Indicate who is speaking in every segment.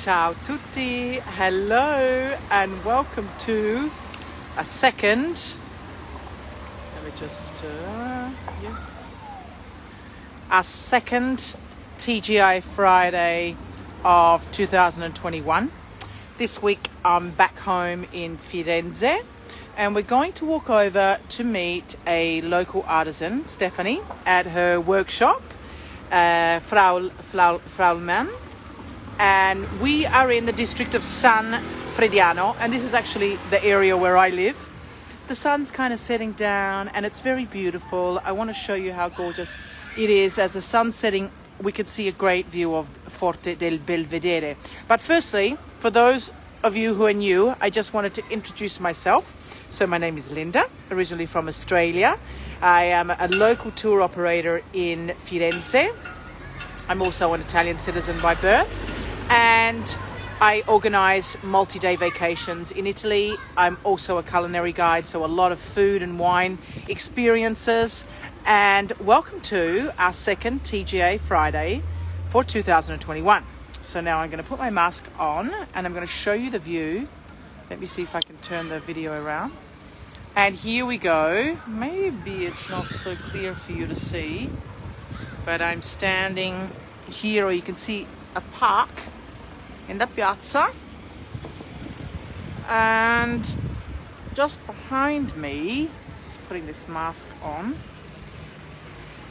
Speaker 1: Ciao tutti, hello and welcome to a second, a second TGI Friday of 2021. This week I'm back home in Firenze and we're going to walk over to meet a local artisan, Stephanie, at her workshop, Frau Leuman. And we are in the district of San Frediano, and this is actually the area where I live. The sun's kind of setting down and it's very beautiful. I want to show you how gorgeous it is. As the sun's setting, we could see a great view of Forte del Belvedere. But firstly, for those of you who are new, I just wanted to introduce myself. So my name is Linda, originally from Australia. I am a local tour operator in Firenze. I'm also an Italian citizen by birth. And I organise multi-day vacations in Italy. I'm also a culinary guide, so a lot of food and wine experiences. And welcome to our second TGA Friday for 2021. So now I'm going to put my mask on and I'm going to show you the view. Let me see if I can turn the video around. And here we go. Maybe it's not so clear for you to see, but I'm standing here, or you can see a park in the piazza, and just behind me, just putting this mask on,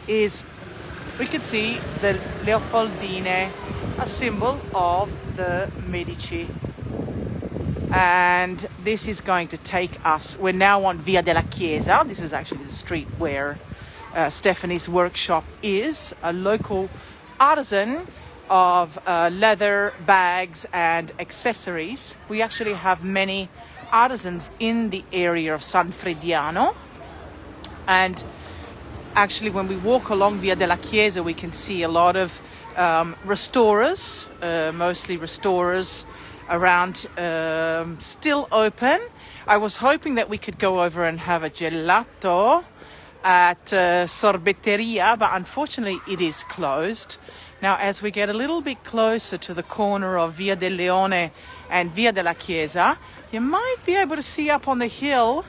Speaker 1: is we can see the Leopoldine, a symbol of the Medici. And this is going to take us, we're now on Via della Chiesa. This is actually the street where Stephanie's workshop is, a local artisan of leather bags and accessories. We actually have many artisans in the area of San Frediano, and actually when we walk along Via della Chiesa we can see a lot of restorers, mostly restorers around, still open. I was hoping that we could go over and have a gelato at Sorbetteria, but unfortunately it is closed. Now, as we get a little bit closer to the corner of Via del Leone and Via della Chiesa, you might be able to see up on the hill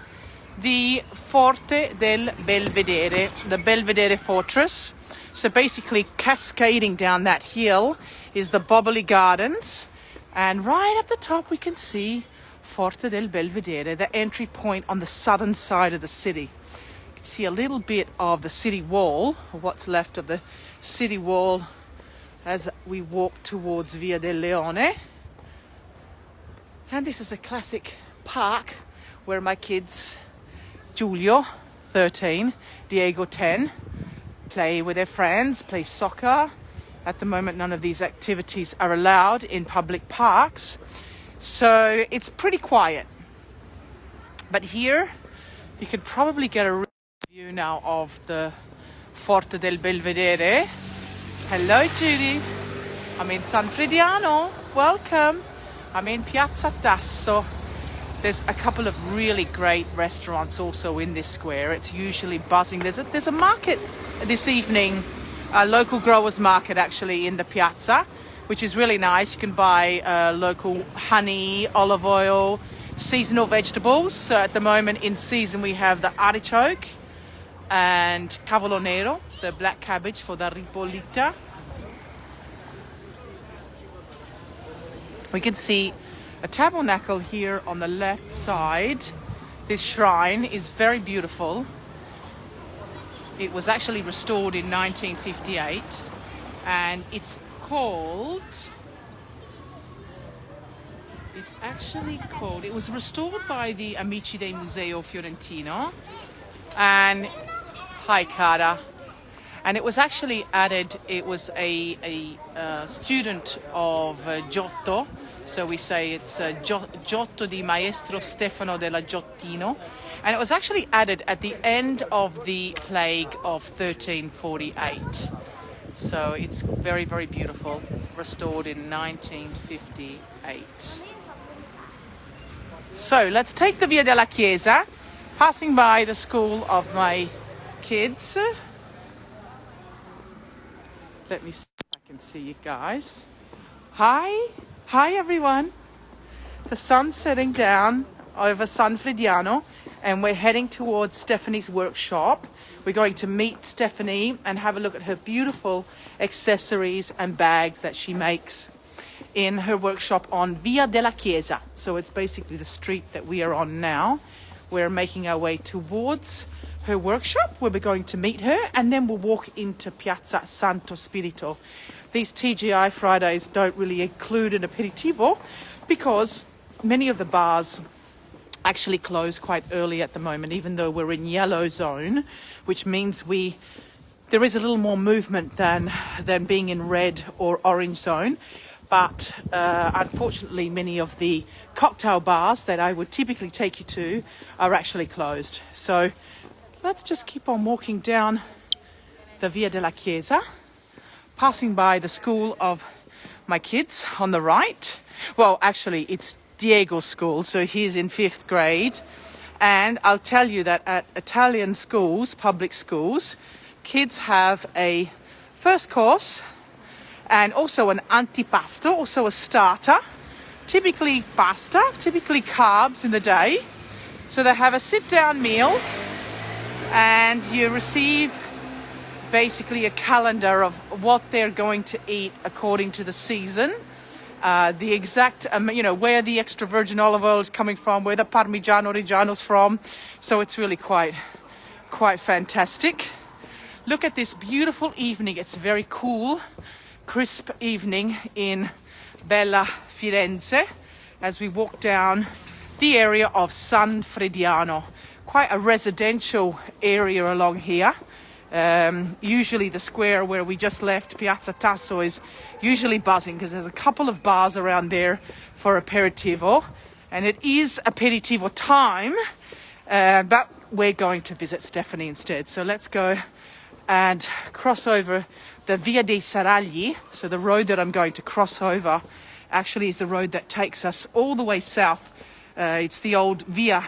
Speaker 1: the Forte del Belvedere, the Belvedere Fortress. So basically cascading down that hill is the Bobbly Gardens, and right up the top we can see Forte del Belvedere, the entry point on the southern side of the city. You can see a little bit of the city wall, or what's left of the city wall, as we walk towards Via del Leone. And this is a classic park where my kids, Giulio, 13, Diego, 10, play with their friends, play soccer. At the moment, none of these activities are allowed in public parks, so it's pretty quiet. But here, you can probably get a view now of the Forte del Belvedere. Hello, Judy. I'm in San Frediano. Welcome. I'm in Piazza Tasso. There's a couple of really great restaurants also in this square. It's usually buzzing. There's a market this evening, a local growers market actually in the piazza, which is really nice. You can buy local honey, olive oil, seasonal vegetables. So at the moment in season we have the artichoke and cavolo nero, the black cabbage for the ribollita. We can see a tabernacle here on the left side. This shrine is very beautiful. It was actually restored in 1958, and it was restored by the Amici del Museo Fiorentino, and hi Cara. And it was actually added, it was a student of Giotto, so we say it's Giotto di Maestro Stefano della Giottino, and it was actually added at the end of the plague of 1348. So it's very, very beautiful, restored in 1958. So let's take the Via della Chiesa, passing by the school of my kids. Let me see if I can see you guys. Hi. Hi everyone. The sun's setting down over San Frediano and we're heading towards Stephanie's workshop. We're going to meet Stephanie and have a look at her beautiful accessories and bags that she makes in her workshop on Via della Chiesa. So it's basically the street that we are on now. We're making our way towards her workshop where we're going to meet her, and then we'll walk into Piazza Santo Spirito. These TGI Fridays don't really include an aperitivo because many of the bars actually close quite early at the moment, even though we're in yellow zone, which means there is a little more movement than being in red or orange zone. But unfortunately, many of the cocktail bars that I would typically take you to are actually closed. So let's just keep on walking down the Via della Chiesa, passing by the school of my kids on the right. Well, actually, it's Diego's school, so he's in 5th grade. And I'll tell you that at Italian schools, public schools, kids have a first course and also an antipasto, also a starter, typically pasta, typically carbs in the day. So they have a sit-down meal and you receive basically a calendar of what they're going to eat according to the season. The exact, where the extra virgin olive oil is coming from, where the Parmigiano Reggiano's from. So it's really quite fantastic. Look at this beautiful evening. It's very cool, crisp evening in Bella Firenze as we walk down the area of San Frediano. Quite a residential area along here. Usually the square where we just left, Piazza Tasso, is usually buzzing because there's a couple of bars around there for aperitivo, and it is aperitivo time, but we're going to visit Stephanie instead. So let's go and cross over the Via dei Serragli. So the road that I'm going to cross over actually is the road that takes us all the way south. It's the old Via,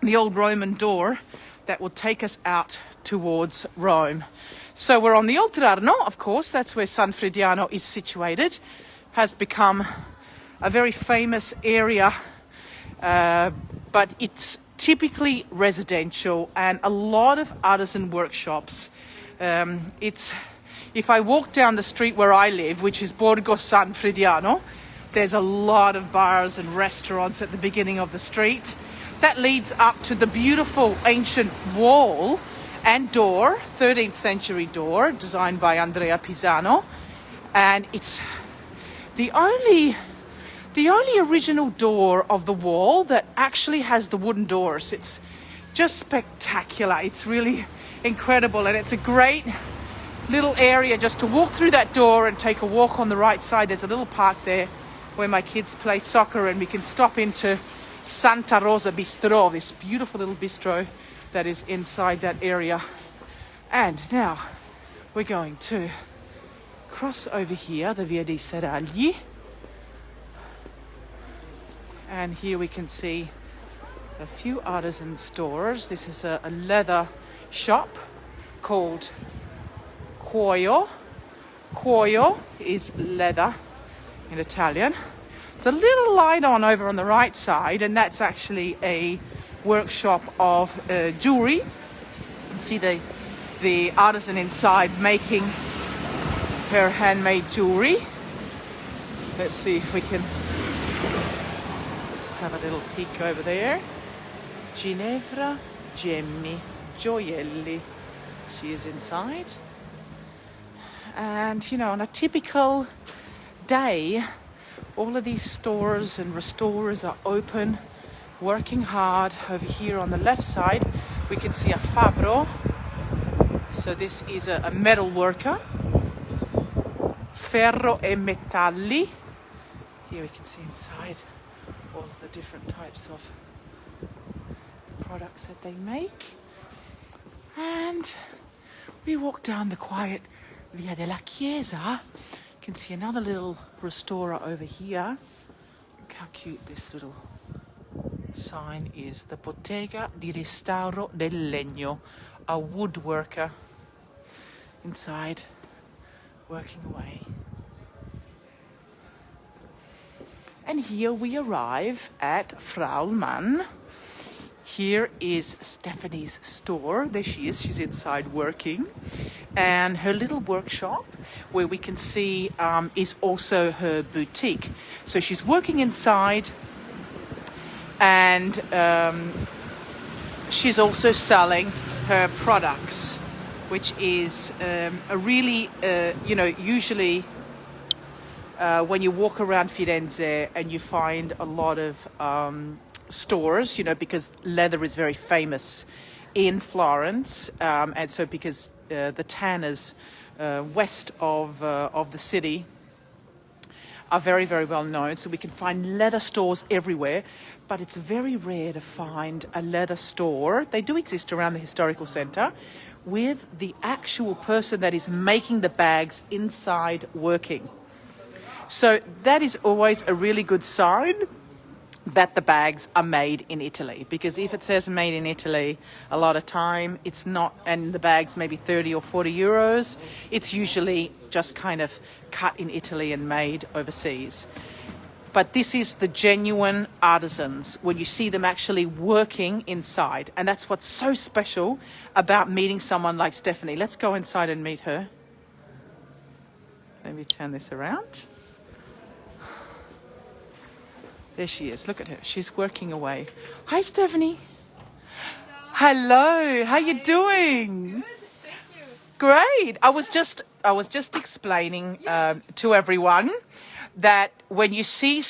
Speaker 1: the old Roman door that will take us out towards Rome. So we're on the Oltrarno, of course, that's where San Frediano is situated. Has become a very famous area, but it's typically residential and a lot of artisan workshops. If I walk down the street where I live, which is Borgo San Frediano, there's a lot of bars and restaurants at the beginning of the street. That leads up to the beautiful ancient wall and door, 13th century door, designed by Andrea Pisano. And it's the only original door of the wall that actually has the wooden doors. It's just spectacular. It's really incredible. And it's a great little area just to walk through that door and take a walk on the right side. There's a little park there where my kids play soccer, and we can stop into Santa Rosa Bistro, this beautiful little bistro that is inside that area. And now we're going to cross over here, the Via dei Serragli. And here we can see a few artisan stores. This is a leather shop called Cuoio. Cuoio is leather in Italian. It's a little light over on the right side, and that's actually a workshop of jewelry. You can see the artisan inside making her handmade jewelry. Let's see if we can have a little peek over there. Ginevra Gemmi Gioielli. She is inside. And, on a typical day, all of these stores and restorers are open, working hard. Over here on the left side, we can see a fabbro. So this is a metal worker. Ferro e metalli. Here we can see inside all of the different types of products that they make. And we walk down the quiet Via della Chiesa. You can see another little restorer over here. Look how cute this little sign is. The Bottega di Restauro del Legno, a woodworker inside working away. And here we arrive at Frau Leuman. Here is Stephanie's store. There she is. She's inside working. And her little workshop, where we can see, is also her boutique. So she's working inside, and she's also selling her products, which is a really, usually when you walk around Firenze and you find a lot of stores, because leather is very famous in Florence, and so because the tanners west of the city are very, very well known, so we can find leather stores everywhere, but it's very rare to find a leather store. They do exist around the historical centre with the actual person that is making the bags inside working. So that is always a really good sign that the bags are made in Italy, because if it says made in Italy, a lot of time it's not, and the bags maybe 30 or 40 euros, it's usually just kind of cut in Italy and made overseas. But this is the genuine artisans when you see them actually working inside, and that's what's so special about meeting someone like Stephanie. Let's go inside and meet her. Let me turn this around. There she is. Look at her. She's working away. Hi, Stephanie. Hello. How you doing?
Speaker 2: Good, thank you.
Speaker 1: Great. I was just explaining to everyone that when you see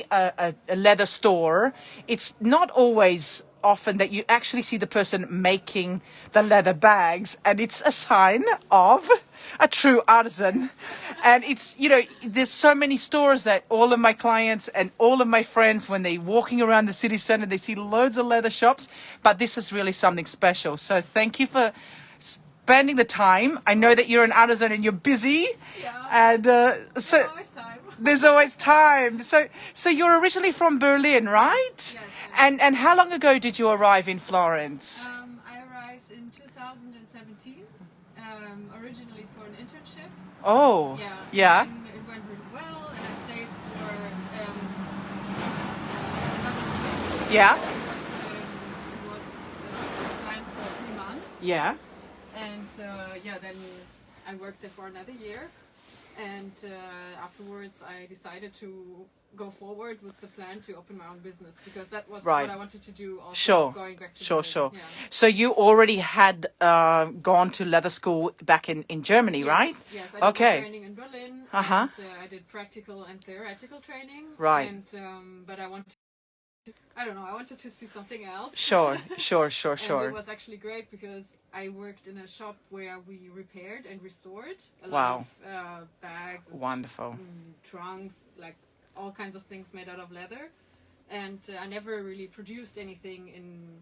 Speaker 1: a leather store, it's not always often that you actually see the person making the leather bags, and it's a sign of a true artisan. And it's, there's so many stores that all of my clients and all of my friends, when they're walking around the city centre, they see loads of leather shops, but this is really something special. So thank you for spending the time. I know that you're an artisan and you're busy.
Speaker 2: Yeah.
Speaker 1: And
Speaker 2: There's always time.
Speaker 1: there's always time. So you're originally from Berlin, right?
Speaker 2: Yes.
Speaker 1: And how long ago did you arrive in Florence?
Speaker 2: I arrived in 2017, originally for an internship.
Speaker 1: Oh, yeah.
Speaker 2: And it went really well, and I stayed for another year.
Speaker 1: Yeah,
Speaker 2: It was planned for 3 months.
Speaker 1: yeah.
Speaker 2: And then I worked there for another year. And afterwards, I decided to go forward with the plan to open my own business, because that was
Speaker 1: Right.
Speaker 2: what I wanted to do. Also,
Speaker 1: Sure,
Speaker 2: going back to
Speaker 1: sure,
Speaker 2: Berlin.
Speaker 1: sure.
Speaker 2: Yeah.
Speaker 1: So you already had gone to leather school back in Germany, right?
Speaker 2: Yes, I did
Speaker 1: Okay.
Speaker 2: my training in Berlin.
Speaker 1: Uh-huh.
Speaker 2: And, I did practical and theoretical training.
Speaker 1: Right.
Speaker 2: And but I wanted to see something else.
Speaker 1: Sure.
Speaker 2: And it was actually great because I worked in a shop where we repaired and restored a lot of bags, and
Speaker 1: Wonderful.
Speaker 2: trunks, like all kinds of things made out of leather. And I never really produced anything in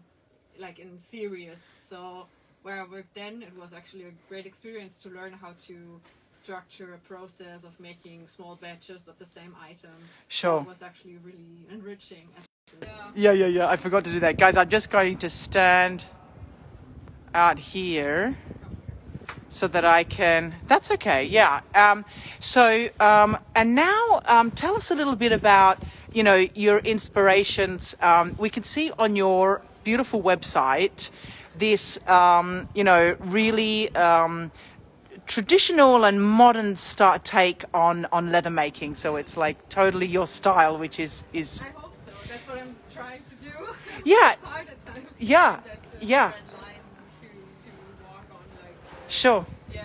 Speaker 2: serious. So where I worked then, it was actually a great experience to learn how to structure a process of making small batches of the same item.
Speaker 1: Sure.
Speaker 2: It was actually really enriching.
Speaker 1: Yeah. I forgot to do that. Guys, I'm just going to stand out here so that I can... That's okay, yeah. And now tell us a little bit about, your inspirations. We can see on your beautiful website this, really traditional and modern take on leather making. So it's like totally your style, which is...
Speaker 2: I hope so. That's what I'm trying to do.
Speaker 1: Yeah.
Speaker 2: It's hard at times.
Speaker 1: Yeah.
Speaker 2: That,
Speaker 1: Yeah.
Speaker 2: That line to walk on, like.
Speaker 1: Sure.
Speaker 2: Yeah.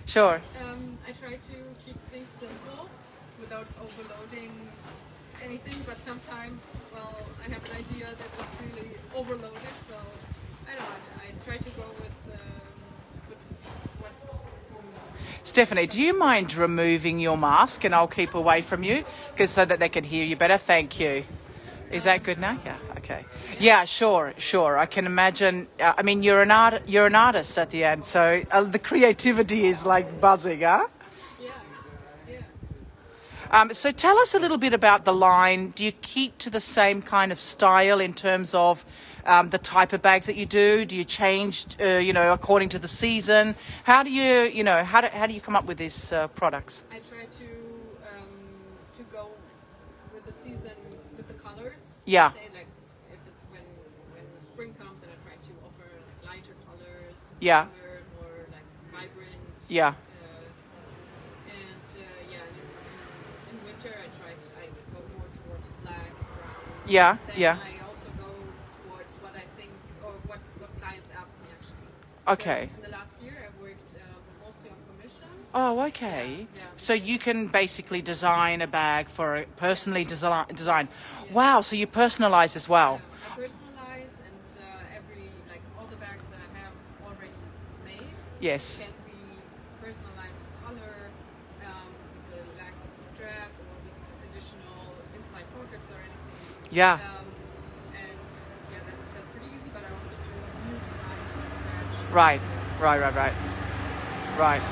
Speaker 1: Sure.
Speaker 2: I try to keep things simple without overloading anything, but sometimes, I have an idea that is really overloaded. So I don't know. I try to go with what.
Speaker 1: Stephanie, do you mind removing your mask and I'll keep away from you, because so that they can hear you better? Thank you. Is that good now? Yeah. Okay. Yeah. Sure. I can imagine. I mean, you're an artist at the end, so the creativity is like buzzing, huh?
Speaker 2: Yeah.
Speaker 1: So tell us a little bit about the line. Do you keep to the same kind of style in terms of the type of bags that you do? Do you change, according to the season? How do you, how do you come up with these products?
Speaker 2: I try to go the season with the colors.
Speaker 1: Yeah.
Speaker 2: Say like when spring comes, and I try to offer like lighter colors.
Speaker 1: Yeah.
Speaker 2: More like vibrant.
Speaker 1: Yeah.
Speaker 2: In winter I go more towards black, brown.
Speaker 1: Yeah.
Speaker 2: Then
Speaker 1: Yeah.
Speaker 2: I also go towards what I think or what clients ask me actually.
Speaker 1: Okay.
Speaker 2: Because in the last year I worked mostly on commission.
Speaker 1: Oh, okay.
Speaker 2: Yeah.
Speaker 1: So you can basically design a bag for a personally design. Wow. So you personalize as well.
Speaker 2: I personalize, and all the bags that I have already made
Speaker 1: Yes.
Speaker 2: can be personalized color, the lack of the strap, or with additional inside pockets or anything.
Speaker 1: Yeah.
Speaker 2: That's pretty easy. But I also do new designs from scratch.
Speaker 1: Right. Right.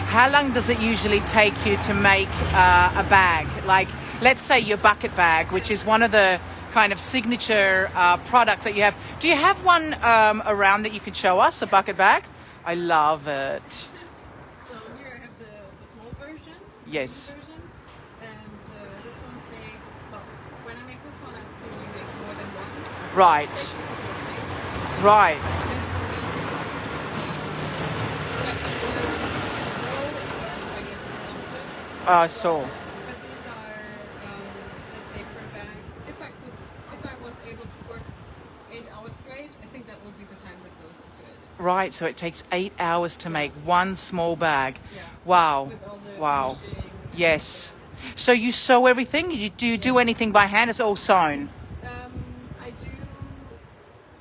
Speaker 1: How long does it usually take you to make a bag? Like, let's say your bucket bag, which is one of the kind of signature products that you have. Do you have one around that you could show us, a bucket bag? I love it.
Speaker 2: So here I have the small version.
Speaker 1: Yes.
Speaker 2: Version, and this one takes. Well, when I make this one, I usually make more than one.
Speaker 1: Right. Right. I saw.
Speaker 2: But these are, let's say, per bag. If I was able to work 8 hours straight, I think that would be the time that goes into it.
Speaker 1: Right, so it takes 8 hours to make one small bag.
Speaker 2: Yeah.
Speaker 1: Wow.
Speaker 2: With all the
Speaker 1: Wow.
Speaker 2: finishing.
Speaker 1: Yes. So you sew everything? Do you do anything by hand? It's all sewn.
Speaker 2: I do.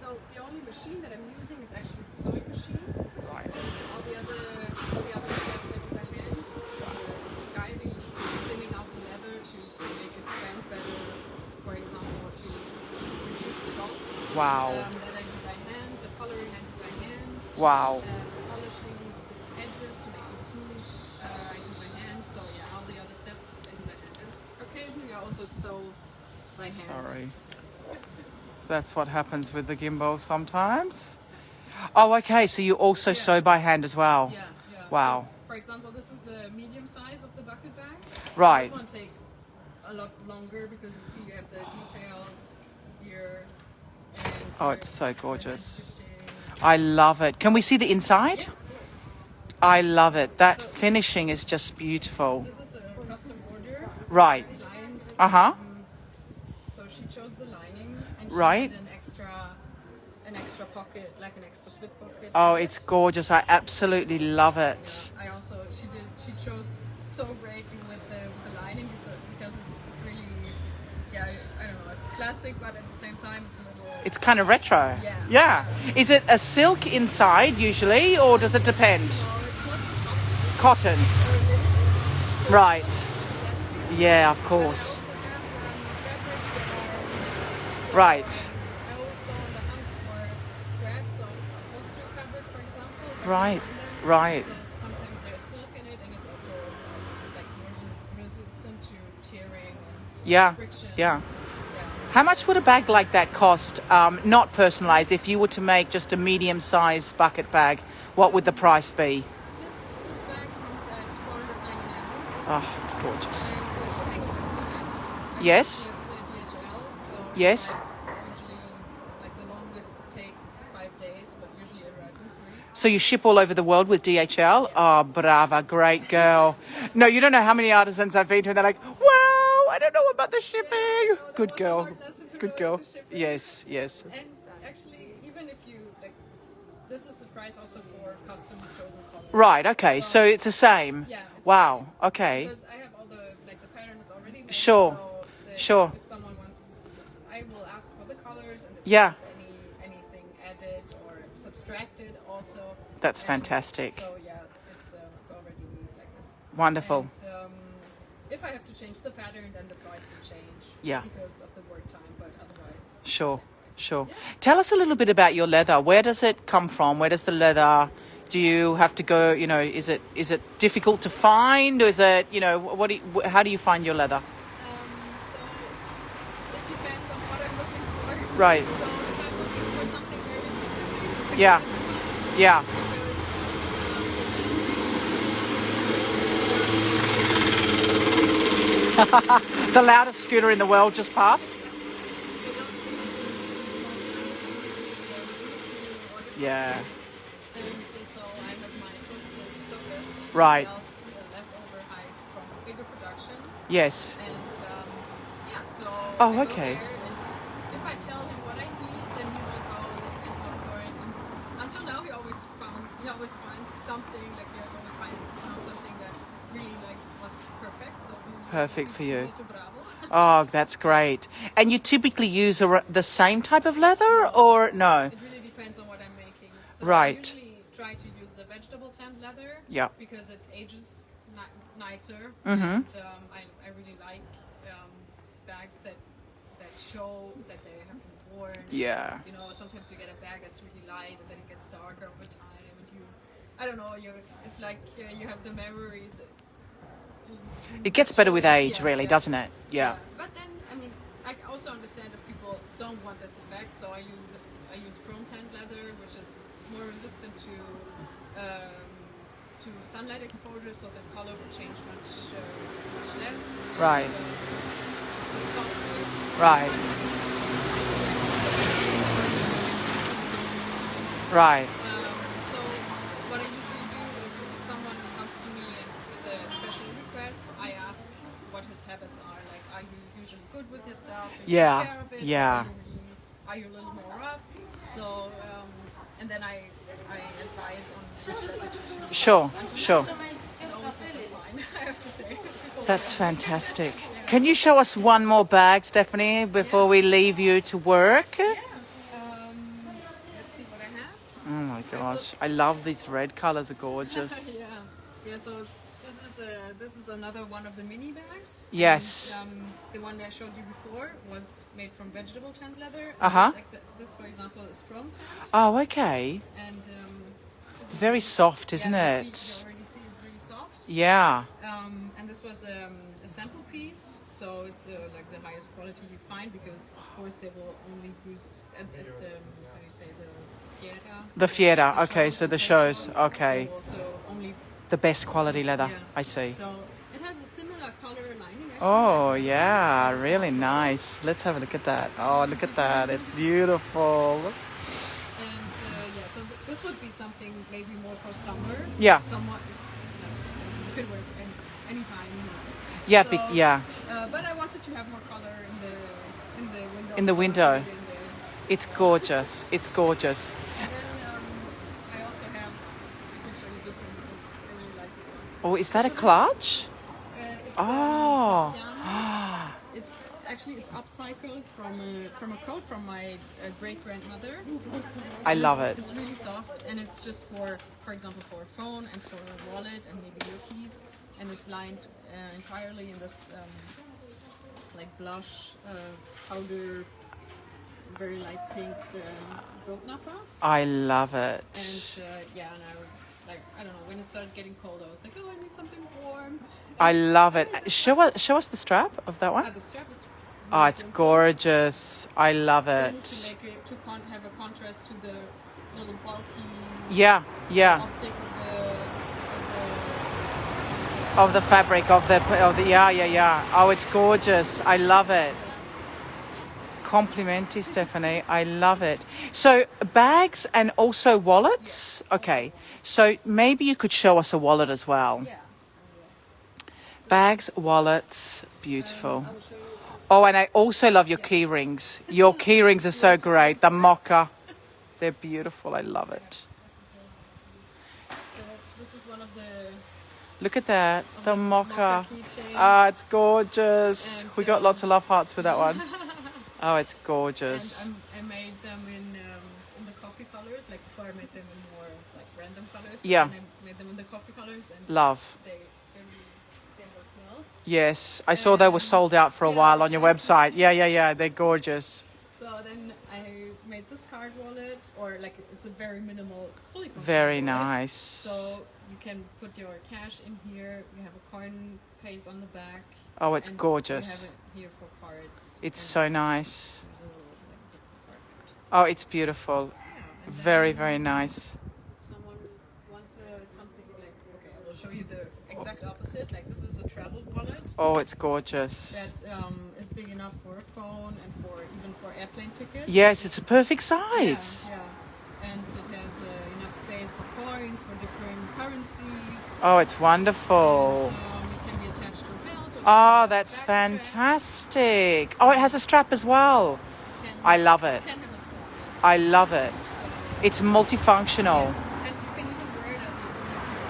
Speaker 2: So the only machine that I'm using is actually the sewing machine.
Speaker 1: Right.
Speaker 2: And all the other steps I do by hand. The skiving, spinning out the leather to make it bend better. For example, to reduce the bulk.
Speaker 1: Wow.
Speaker 2: That I do by hand. The coloring I do by hand.
Speaker 1: Wow.
Speaker 2: Polishing the edges to make them smooth. I do by hand. So yeah, all the other steps I do by hand. And occasionally I also sew by hand.
Speaker 1: Sorry. That's what happens with the gimbal sometimes. Oh, okay. So you also sew by hand as well.
Speaker 2: Yeah.
Speaker 1: Wow.
Speaker 2: So, for example, this is the medium size of the bucket bag.
Speaker 1: Right.
Speaker 2: This one takes a lot longer because you see you have the details here. And
Speaker 1: Oh,
Speaker 2: here,
Speaker 1: it's so
Speaker 2: and then
Speaker 1: gorgeous.
Speaker 2: stitching.
Speaker 1: I love it. Can we see the inside?
Speaker 2: Yeah, of course.
Speaker 1: I love it. That finishing is just beautiful.
Speaker 2: This is a custom order.
Speaker 1: Right.
Speaker 2: For a client.
Speaker 1: Uh-huh.
Speaker 2: So she chose the lining and she
Speaker 1: Right.
Speaker 2: had an extra pocket, like an extra slip pocket.
Speaker 1: Oh, it's gorgeous. I absolutely love it.
Speaker 2: I also she chose so great with the lining because it's really I don't know, it's classic, but at the same time it's a little.
Speaker 1: It's kind of retro.
Speaker 2: Yeah.
Speaker 1: Yeah. Is it a silk inside usually, or does it depend?
Speaker 2: So it's mostly cotton
Speaker 1: Cotton.
Speaker 2: or linen.
Speaker 1: Right. Yeah, of
Speaker 2: But I
Speaker 1: course.
Speaker 2: also have fabrics that are so
Speaker 1: Right.
Speaker 2: I always go on the hunt for scraps of upholstery fabric, for example. if I can
Speaker 1: Right.
Speaker 2: find them.
Speaker 1: Right.
Speaker 2: So sometimes there's silk in it, and it's also like more resistant to tearing and
Speaker 1: Yeah.
Speaker 2: friction.
Speaker 1: Yeah.
Speaker 2: Yeah.
Speaker 1: How much would a bag like that cost, not personalized, if you were to make just a medium-sized bucket bag? What would the price be?
Speaker 2: This bag comes at $499.
Speaker 1: Oh, it's gorgeous.
Speaker 2: And the shipping is included.
Speaker 1: Yes.
Speaker 2: With the DHL, so it
Speaker 1: Yes.
Speaker 2: arrives usually, like the longest it takes is 5 days, but usually it arrives in 3.
Speaker 1: So you ship all over the world with DHL? Oh, brava, great girl. No, you don't know how many artisans I've been to, and they're like, wow, I don't know about the shipping.
Speaker 2: So that
Speaker 1: Good
Speaker 2: was a
Speaker 1: girl.
Speaker 2: hard lesson to
Speaker 1: Good
Speaker 2: learn,
Speaker 1: girl.
Speaker 2: the shipping.
Speaker 1: Yes.
Speaker 2: And actually, even if you like, this is the price also for custom chosen colors.
Speaker 1: Right, okay, so it's the same.
Speaker 2: Yeah. It's
Speaker 1: Wow, okay.
Speaker 2: Because I have all the pattern is already made.
Speaker 1: Sure,
Speaker 2: So
Speaker 1: sure.
Speaker 2: If someone wants, I will ask for the colors and if
Speaker 1: Yeah.
Speaker 2: there's anything added or subtracted also.
Speaker 1: That's
Speaker 2: And
Speaker 1: fantastic.
Speaker 2: So yeah, it's already like this.
Speaker 1: Wonderful.
Speaker 2: And, if I have to change the pattern, then the price will change.
Speaker 1: Yeah.
Speaker 2: Because of the work time, but otherwise. it's
Speaker 1: Sure,
Speaker 2: the same price.
Speaker 1: sure.
Speaker 2: Yeah.
Speaker 1: Tell us a little bit about your leather. Where does it come from? Where does the leather? Do you have to go? You know, is it difficult to find, or is it how do you find your leather?
Speaker 2: So it depends on what I'm looking for.
Speaker 1: Right.
Speaker 2: So if I'm looking for something very specific,
Speaker 1: Yeah. Yeah. The loudest scooter in the world just passed. Yeah.
Speaker 2: And so I have my trusted stockist
Speaker 1: Right.
Speaker 2: who sells leftover hides from bigger productions.
Speaker 1: Yes.
Speaker 2: And yeah, so
Speaker 1: Oh,
Speaker 2: I
Speaker 1: okay.
Speaker 2: go there, and if I tell him what I need, then he will go and look for it. And until now, he always finds something. Like he has always found something that really like was perfect. So he's
Speaker 1: Perfect for you.
Speaker 2: really bravo.
Speaker 1: Oh, that's great. And you typically use the same type of leather, or no?
Speaker 2: It really depends on what I'm making. So
Speaker 1: Right.
Speaker 2: I usually try to use the vegetable tanned leather.
Speaker 1: Yeah.
Speaker 2: Because it ages nicer.
Speaker 1: Mm-hmm.
Speaker 2: And I really like bags that show that they have been worn.
Speaker 1: Yeah.
Speaker 2: You know, sometimes you get a bag that's really light and then it gets darker over time, and I don't know, it's like you have the memories.
Speaker 1: It gets better with age,
Speaker 2: Yeah,
Speaker 1: really,
Speaker 2: yeah.
Speaker 1: doesn't it? Yeah.
Speaker 2: But then, I mean, I also understand if people don't want this effect, so I use chrome tanned leather, which is more resistant to sunlight exposure, so the color will change much less.
Speaker 1: Right.
Speaker 2: It's softer.
Speaker 1: Right. Right.
Speaker 2: So what I usually do is if someone comes to me with a special request, I ask what his habits are. Like, are you usually good with your stuff? Do you
Speaker 1: Yeah,
Speaker 2: take care of it?
Speaker 1: yeah.
Speaker 2: Are you a little more rough? So, and then I advise on which leather to choose.
Speaker 1: Sure. Sure.
Speaker 2: It always works fine, I have to say.
Speaker 1: That's fantastic. Can you show us one more bag, Stephanie, before we leave you to work?
Speaker 2: Yeah. Let's see what I have.
Speaker 1: Oh my gosh, I love these red colors. Are gorgeous.
Speaker 2: Yeah. So this is another one of the mini bags.
Speaker 1: Yes.
Speaker 2: And, the one that I showed you before was made from vegetable tanned leather.
Speaker 1: Uh-huh.
Speaker 2: This, for example, is chrome tanned.
Speaker 1: Oh, okay.
Speaker 2: And
Speaker 1: Very soft, isn't
Speaker 2: you
Speaker 1: it?
Speaker 2: already see it's really soft.
Speaker 1: Yeah.
Speaker 2: And this was a sample piece, so it's like the highest quality you find, because of course they will only use at the how do you say, the fiera.
Speaker 1: The fiera.
Speaker 2: The
Speaker 1: Okay,
Speaker 2: shows,
Speaker 1: so the
Speaker 2: trade
Speaker 1: shows.
Speaker 2: shows.
Speaker 1: Okay.
Speaker 2: They will also only
Speaker 1: The best quality leather.
Speaker 2: Yeah.
Speaker 1: I see.
Speaker 2: So it has a similar color lining. Actually,
Speaker 1: Oh
Speaker 2: like
Speaker 1: yeah,
Speaker 2: it's
Speaker 1: really
Speaker 2: much-
Speaker 1: nice. Let's have a look at that. Oh, look at that. It's beautiful.
Speaker 2: And so this would be something maybe more for summer.
Speaker 1: Yeah.
Speaker 2: Somewhat, you could wear it anytime you want it.
Speaker 1: Yeah,
Speaker 2: So,
Speaker 1: yeah.
Speaker 2: But I wanted to have more color in the window.
Speaker 1: In the
Speaker 2: so I
Speaker 1: window.
Speaker 2: put it in there.
Speaker 1: It's gorgeous. It's gorgeous.
Speaker 2: And then I also have. I can show you this one because I really like this one.
Speaker 1: Oh, is that a clutch?
Speaker 2: It's
Speaker 1: Oh.
Speaker 2: Artisan. It's upcycled from a coat from my great grandmother.
Speaker 1: I love it.
Speaker 2: It's really soft, and it's just for example, for a phone and for a wallet and maybe your keys. And it's lined entirely in this like blush powder, very light pink goat nappa.
Speaker 1: I love it.
Speaker 2: And and I don't know, when it started getting cold, I was like, oh, I need something warm.
Speaker 1: I love it. Show us the strap of that one.
Speaker 2: The strap is
Speaker 1: Oh,
Speaker 2: really
Speaker 1: it's
Speaker 2: simple.
Speaker 1: gorgeous. I love
Speaker 2: Then
Speaker 1: it.
Speaker 2: to make it have a contrast to the little bulky
Speaker 1: Yeah, yeah.
Speaker 2: optic
Speaker 1: Of the fabric of the yeah. Oh, it's gorgeous. I love it. Complimenti, Stephanie. I love it. So bags and also wallets. Okay. So maybe you could show us a wallet as well.
Speaker 2: yeah.
Speaker 1: Bags, wallets, beautiful.
Speaker 2: I will show you.
Speaker 1: Oh, and I also love your key rings. Your key rings are so great. The mocha. They're beautiful. I love it.
Speaker 2: So this is one of the
Speaker 1: Look at that. The mocha.
Speaker 2: keychain.
Speaker 1: Ah, it's gorgeous.
Speaker 2: And,
Speaker 1: We got lots of love hearts with that one. Oh, it's gorgeous.
Speaker 2: And I made them in the coffee colors. Like before, I made them in more like random colors. but
Speaker 1: Yeah.
Speaker 2: then I made them in the coffee colors, and
Speaker 1: Love.
Speaker 2: they work well.
Speaker 1: Yes, I saw they were sold out for a
Speaker 2: Yeah,
Speaker 1: while on your
Speaker 2: exactly.
Speaker 1: website. Yeah. They're gorgeous.
Speaker 2: So then I made this card wallet, or like it's a very minimal, fully functional
Speaker 1: Very
Speaker 2: wallet.
Speaker 1: nice.
Speaker 2: So you can put your cash in here. You have a coin case on the back.
Speaker 1: Oh, it's
Speaker 2: and
Speaker 1: gorgeous.
Speaker 2: You have it here for cards.
Speaker 1: It's
Speaker 2: and
Speaker 1: so nice.
Speaker 2: there's a little, like, zip compartment.
Speaker 1: Oh, it's beautiful.
Speaker 2: And
Speaker 1: Very,
Speaker 2: then
Speaker 1: very nice.
Speaker 2: Someone wants something like, okay, I will show you the exact exact opposite. Like this is a travel wallet
Speaker 1: Oh, it's gorgeous.
Speaker 2: that is big enough for a phone and for even for airplane tickets.
Speaker 1: Yes, it's a perfect
Speaker 2: Yeah,
Speaker 1: size.
Speaker 2: yeah. And it has enough space for coins, for different currencies.
Speaker 1: Oh, it's wonderful.
Speaker 2: And, it can be attached to a belt. Or to
Speaker 1: Oh,
Speaker 2: a
Speaker 1: that's
Speaker 2: backpack.
Speaker 1: fantastic. Oh, it has a strap as well.
Speaker 2: Can-
Speaker 1: I love it.
Speaker 2: Can have a strap.
Speaker 1: I love it.
Speaker 2: So,
Speaker 1: It's multifunctional.
Speaker 2: yes. And you can even wear it as a small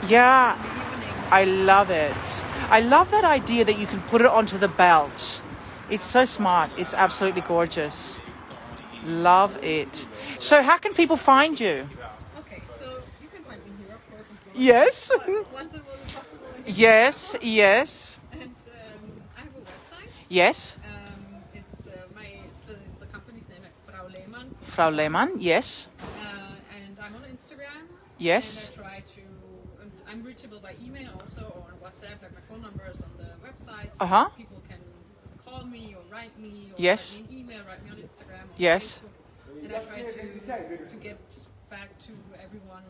Speaker 2: purse
Speaker 1: Yeah,
Speaker 2: in the evening.
Speaker 1: I love it. I love that idea that you can put it onto the belt. It's so smart. It's absolutely gorgeous. Love it. So how can people find you?
Speaker 2: Okay, so you can find me here, of course, as well.
Speaker 1: Yes.
Speaker 2: Once it was possible.
Speaker 1: Yes, yes,
Speaker 2: And I have a website.
Speaker 1: yes.
Speaker 2: It's the company's name, Frau Leuman.
Speaker 1: Frau Leuman, yes,
Speaker 2: And I'm on Instagram.
Speaker 1: yes.
Speaker 2: And I try to. And I'm reachable by email also or on WhatsApp. Like my phone number is on the website. So
Speaker 1: Uh-huh.
Speaker 2: people can call me or write me or
Speaker 1: Yes.
Speaker 2: write me an email, write me on Instagram. Or
Speaker 1: Yes.
Speaker 2: Facebook. And I try to get back to everyone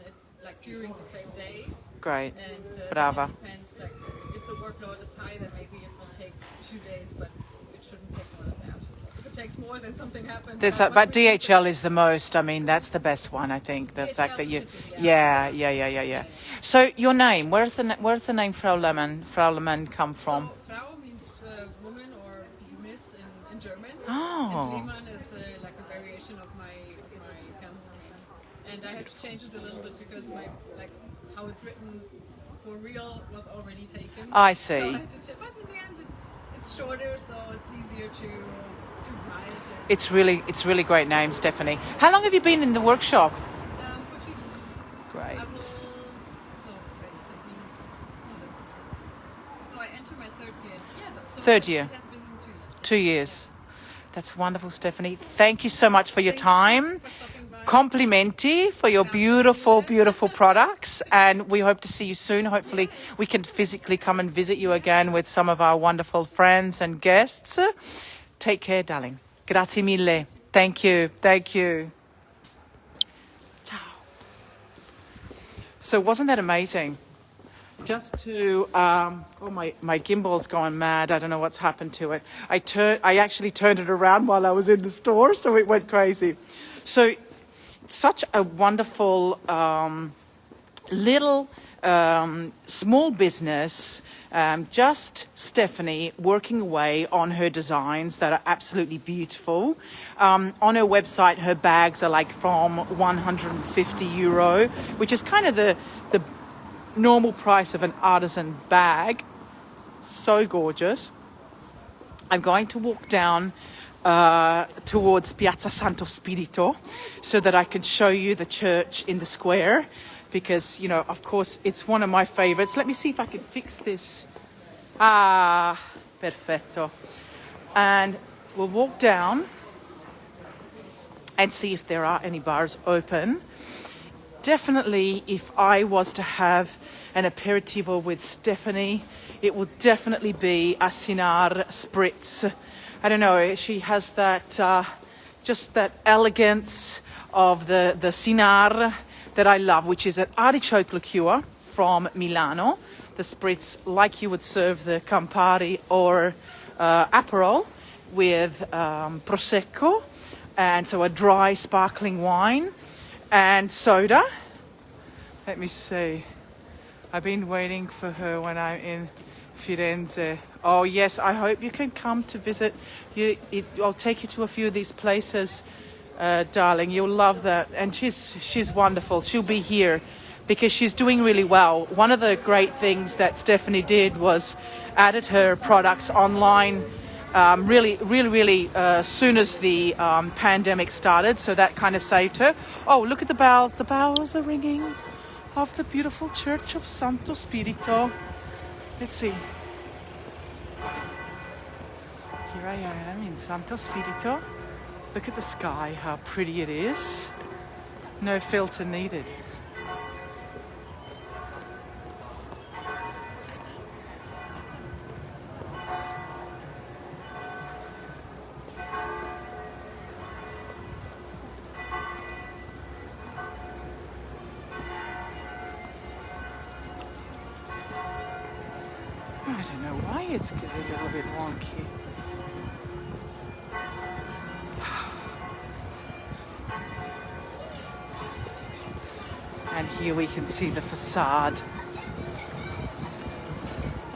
Speaker 2: like during the same day.
Speaker 1: Great.
Speaker 2: And
Speaker 1: Brava.
Speaker 2: it depends. Like if the workload is high, then maybe it will take 2 days, but it shouldn't take more than that. If it takes more, then something happens.
Speaker 1: But DHL is the most. I mean, that's the best one. I think the
Speaker 2: DHL
Speaker 1: fact that you,
Speaker 2: should be, yeah.
Speaker 1: So your name? Where's the name Frau Leuman? Frau Leuman come from?
Speaker 2: So, Frau means woman or miss in German.
Speaker 1: Oh.
Speaker 2: And Lehmann is like a variation of my family name. And I had to change it a little bit because how it's written for real was already taken.
Speaker 1: I
Speaker 2: So I
Speaker 1: see.
Speaker 2: had to but in the end, it's shorter, so it's easier to write.
Speaker 1: It's really great name, Stephanie. How long have you been in the workshop?
Speaker 2: For 2 years.
Speaker 1: Great.
Speaker 2: I will. No, wait. Let me. No, that's not true. No, I enter my third year. Yeah, so
Speaker 1: Third year.
Speaker 2: It has been 2 years.
Speaker 1: 2 years. That's wonderful, Stephanie. Thank you so much for your time.
Speaker 2: For stopping by.
Speaker 1: Complimenti for your beautiful products, and we hope to see you soon. Hopefully we can physically come and visit you again with some of our wonderful friends and guests. Take care, darling. Grazie mille. Thank you. Ciao. So wasn't that amazing? Just to my gimbal's gone mad. I don't know what's happened to it. I actually turned it around while I was in the store, so it went crazy. So such a wonderful little small business. Just Stephanie working away on her designs that are absolutely beautiful. On her website, her bags are like from €150, which is kind of the normal price of an artisan bag. So gorgeous. I'm going to walk down towards Piazza Santo Spirito so that I can show you the church in the square, because, you know, of course, it's one of my favorites. Let me see if I can fix this. Perfetto. And we'll walk down and see if there are any bars open. Definitely, if I was to have an aperitivo with Stephanie, it would definitely be a Sinar Spritz. I don't know, she has that, just that elegance of the Sinar that I love, which is an artichoke liqueur from Milano. The Spritz, like you would serve the Campari or Aperol with Prosecco, and so a dry sparkling wine. And soda. Let me see. I've been waiting for her when I'm in Firenze. Oh yes, I hope you can come to visit. I'll take you to a few of these places, darling. You'll love that. And she's wonderful. She'll be here because she's doing really well. One of the great things that Stephanie did was added her products online really soon as the pandemic started, so that kind of saved her. Oh, look at the bells. The bells are ringing of the beautiful church of Santo Spirito. Let's see. Here I am in Santo Spirito. Look at the sky, how pretty it is. No filter needed. I don't know why it's getting a little bit wonky. And here we can see the facade.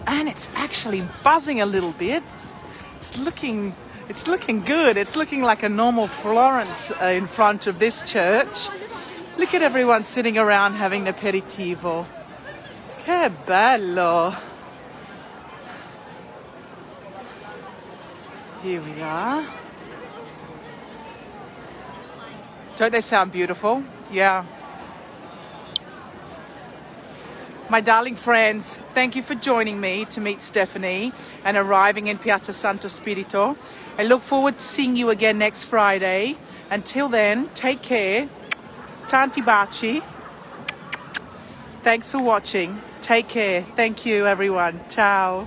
Speaker 1: And it's actually buzzing a little bit. It's looking good. It's looking like a normal Florence in front of this church. Look at everyone sitting around having an aperitivo. Che bello. Here we are. Don't they sound beautiful? Yeah. My darling friends, thank you for joining me to meet Stephanie and arriving in Piazza Santo Spirito. I look forward to seeing you again next Friday. Until then, take care. Tanti baci. Thanks for watching. Take care. Thank you, everyone. Ciao.